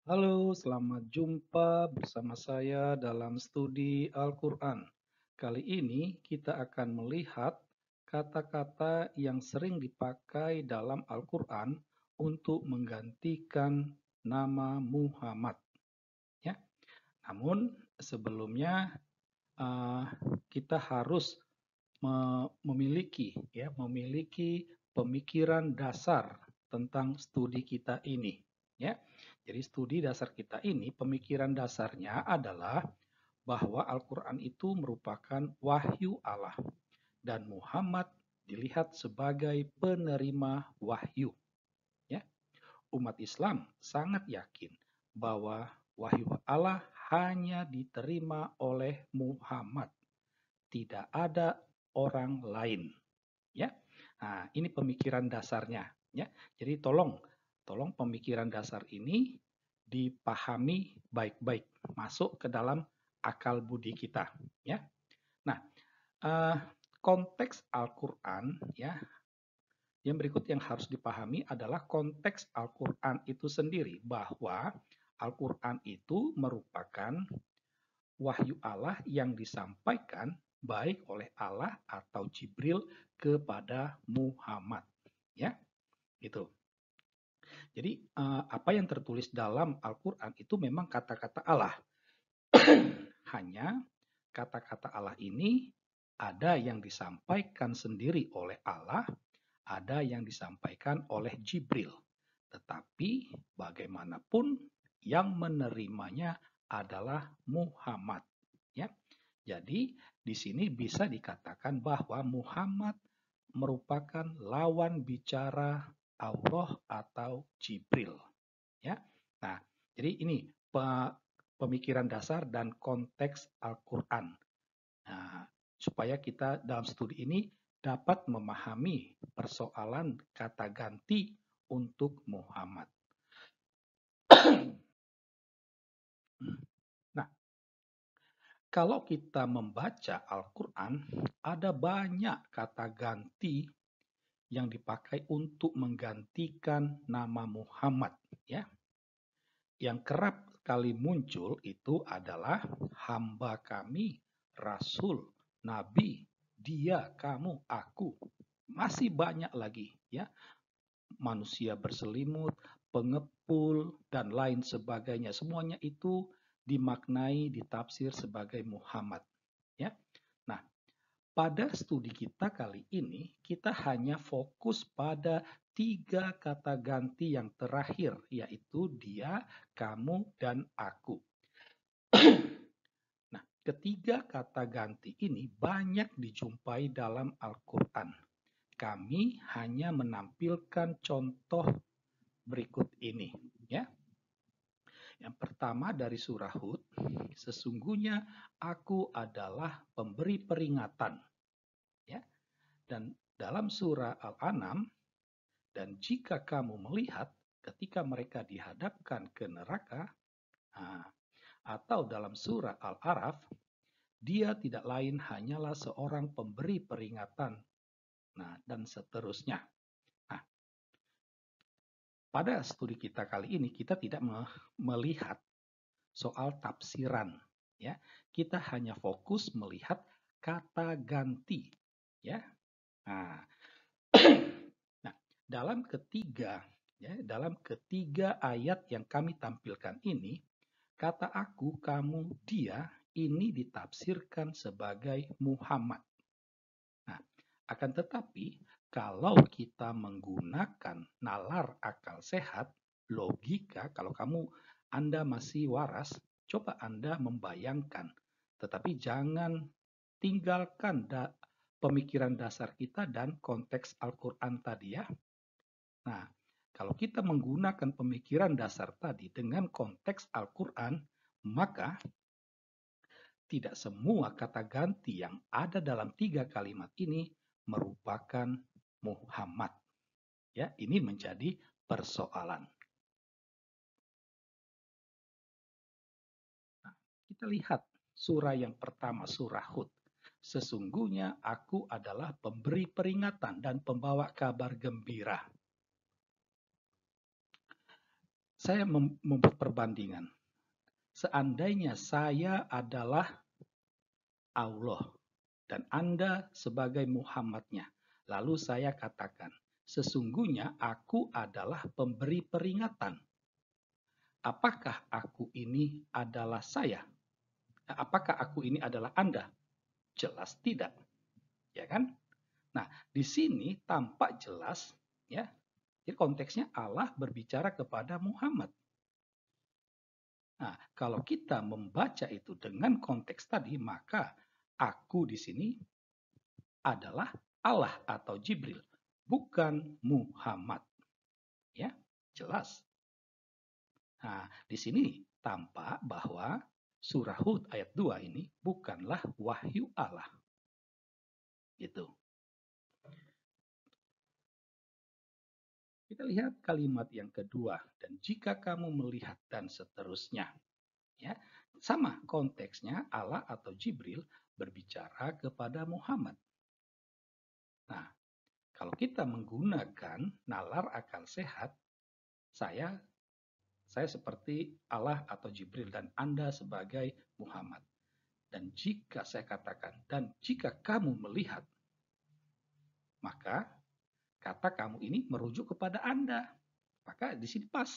Halo, selamat jumpa bersama saya dalam studi Al-Quran. Kali ini kita akan melihat kata-kata yang sering dipakai dalam Al-Quran untuk menggantikan nama Muhammad. Ya, namun sebelumnya eh, kita harus memiliki pemikiran dasar tentang studi kita ini, ya. Jadi studi dasar kita ini, pemikiran dasarnya adalah bahwa Al-Qur'an itu merupakan wahyu Allah dan Muhammad dilihat sebagai penerima wahyu, ya. Umat Islam sangat yakin bahwa wahyu Allah hanya diterima oleh Muhammad, tidak ada orang lain, ya. Nah, ini pemikiran dasarnya, ya. Jadi tolong pemikiran dasar ini dipahami baik-baik, masuk ke dalam akal budi kita, ya. Nah, eh, konteks Al-Qur'an, ya. Yang berikut yang harus dipahami adalah konteks Al-Qur'an itu sendiri, bahwa Al-Qur'an itu merupakan wahyu Allah yang disampaikan baik oleh Allah atau Jibril kepada Muhammad, ya, gitu. Jadi apa yang tertulis dalam Al-Qur'an itu memang kata-kata Allah. Hanya kata-kata Allah ini ada yang disampaikan sendiri oleh Allah, ada yang disampaikan oleh Jibril. Tetapi bagaimanapun yang menerimanya adalah Muhammad, ya. Jadi di sini bisa dikatakan bahwa Muhammad merupakan lawan bicara Allah atau Jibril, ya. Nah, jadi ini pemikiran dasar dan konteks Al-Qur'an. Nah, supaya kita dalam studi ini dapat memahami persoalan kata ganti untuk Muhammad. Nah, kalau kita membaca Al-Quran, ada banyak kata ganti yang dipakai untuk menggantikan nama Muhammad, ya. Yang kerap kali muncul itu adalah hamba kami, rasul, nabi, dia, kamu, aku. Masih banyak lagi, ya. Manusia berselimut, pengepul, dan lain sebagainya. Semuanya itu dimaknai, ditafsir sebagai Muhammad, ya. Nah, pada studi kita kali ini, kita hanya fokus pada 3 kata ganti yang terakhir, yaitu dia, kamu, dan aku. Nah, ketiga kata ganti ini banyak dijumpai dalam Al-Quran. Kami hanya menampilkan contoh berikut ini, ya. Yang pertama dari surah Hud, sesungguhnya aku adalah pemberi peringatan, ya. Dan dalam surah Al-An'am, dan jika kamu melihat ketika mereka dihadapkan ke neraka, atau dalam surah Al-A'raf, dia tidak lain hanyalah seorang pemberi peringatan. Nah, dan seterusnya. Nah, pada studi kita kali ini kita tidak melihat soal tafsiran, ya. Kita hanya fokus melihat kata ganti, ya. Nah, nah, dalam ketiga ayat yang kami tampilkan ini, kata aku, kamu, dia ini ditafsirkan sebagai Muhammad. Nah, akan tetapi kalau kita menggunakan nalar akal sehat, logika, kalau Anda masih waras, coba Anda membayangkan. Tetapi jangan tinggalkan pemikiran dasar kita dan konteks Al-Quran tadi, ya. Nah, kalau kita menggunakan pemikiran dasar tadi dengan konteks Al-Quran, maka tidak semua kata ganti yang ada dalam 3 kalimat ini merupakan Muhammad. Ya, ini menjadi persoalan. Nah, kita lihat surah yang pertama, surah Hud. Sesungguhnya aku adalah pemberi peringatan dan pembawa kabar gembira. saya membuat perbandingan. Seandainya saya adalah Allah dan Anda sebagai Muhammadnya, lalu saya katakan, sesungguhnya aku adalah pemberi peringatan. Apakah aku ini adalah saya? Apakah aku ini adalah Anda? Jelas tidak, ya kan? Nah, di sini tampak jelas, ya. Jadi konteksnya Allah berbicara kepada Muhammad. Nah, kalau kita membaca itu dengan konteks tadi, maka aku di sini adalah Allah atau Jibril, bukan Muhammad. Ya, jelas. Nah, di sini tampak bahwa surah Hud ayat 2 ini bukanlah wahyu Allah. Gitu. Kita lihat kalimat yang kedua, dan jika kamu melihat dan seterusnya. Ya, sama konteksnya Allah atau Jibril berbicara kepada Muhammad. Nah, kalau kita menggunakan nalar akal sehat, saya seperti Allah atau Jibril dan Anda sebagai Muhammad. Dan jika saya katakan, dan jika kamu melihat, maka kata kamu ini merujuk kepada Anda. Maka di sini pas.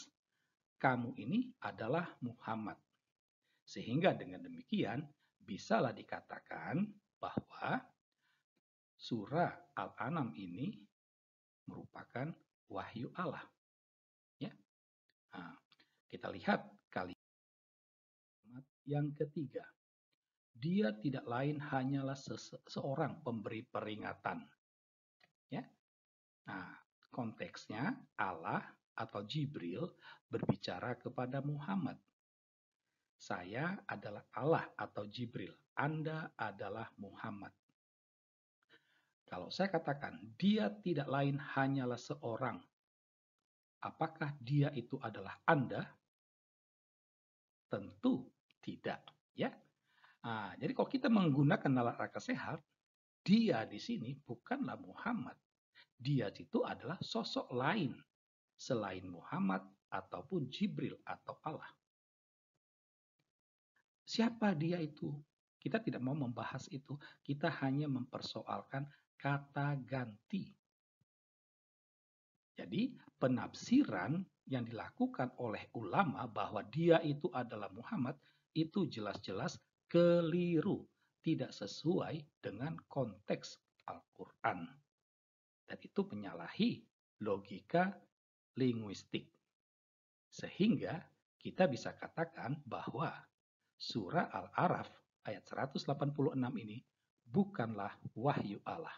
Kamu ini adalah Muhammad. Sehingga dengan demikian, bisalah dikatakan bahwa surah Al-An'am ini merupakan wahyu Allah. Ya. Nah, kita lihat kalimat yang ketiga. Dia tidak lain hanyalah seorang pemberi peringatan. Ya. Nah, konteksnya Allah atau Jibril berbicara kepada Muhammad. Saya adalah Allah atau Jibril. Anda adalah Muhammad. Kalau saya katakan dia tidak lain hanyalah seorang, apakah dia itu adalah Anda? Tentu tidak, ya. Nah, jadi kalau kita menggunakan nalar akal sehat, dia di sini bukanlah Muhammad. Dia itu adalah sosok lain selain Muhammad ataupun Jibril atau Allah. Siapa dia itu? Kita tidak mau membahas itu. Kita hanya mempersoalkan kata ganti. Jadi penafsiran yang dilakukan oleh ulama bahwa dia itu adalah Muhammad itu jelas-jelas keliru. Tidak sesuai dengan konteks Al-Quran. Dan itu menyalahi logika linguistik. Sehingga kita bisa katakan bahwa surah Al-A'raf ayat 186 ini bukanlah wahyu Allah.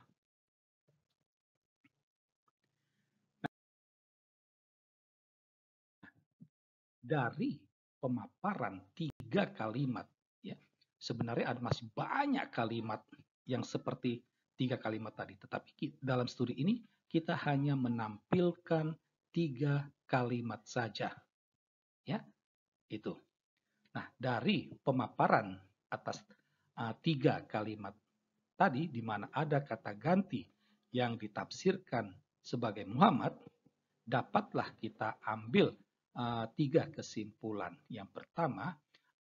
Dari pemaparan 3 kalimat, ya, sebenarnya ada masih banyak kalimat yang seperti 3 kalimat tadi. Tetapi dalam studi ini kita hanya menampilkan 3 kalimat saja. Ya, itu. Nah, dari pemaparan atas 3 kalimat tadi, di mana ada kata ganti yang ditafsirkan sebagai Muhammad, dapatlah kita ambil 3 kesimpulan. Yang pertama,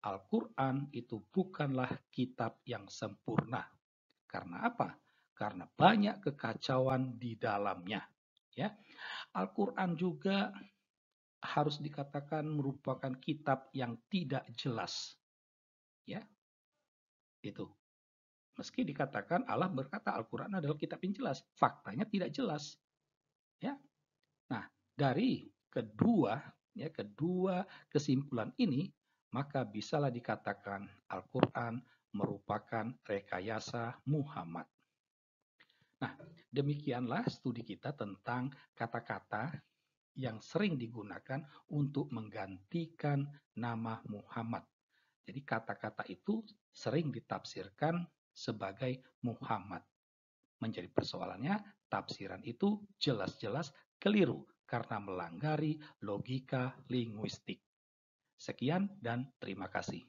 Al-Quran itu bukanlah kitab yang sempurna. Karena apa? Karena banyak kekacauan di dalamnya. Ya, Al-Quran juga harus dikatakan merupakan kitab yang tidak jelas. Ya, itu. Meski dikatakan Allah berkata Al-Quran adalah kitab yang jelas, faktanya tidak jelas. Ya. Nah, dari kedua kesimpulan ini, maka bisalah dikatakan Al-Quran merupakan rekayasa Muhammad. Nah, demikianlah studi kita tentang kata-kata yang sering digunakan untuk menggantikan nama Muhammad. Jadi kata-kata itu sering ditafsirkan sebagai Muhammad. Menjadi persoalannya, tafsiran itu jelas-jelas keliru karena melanggari logika linguistik. Sekian dan terima kasih.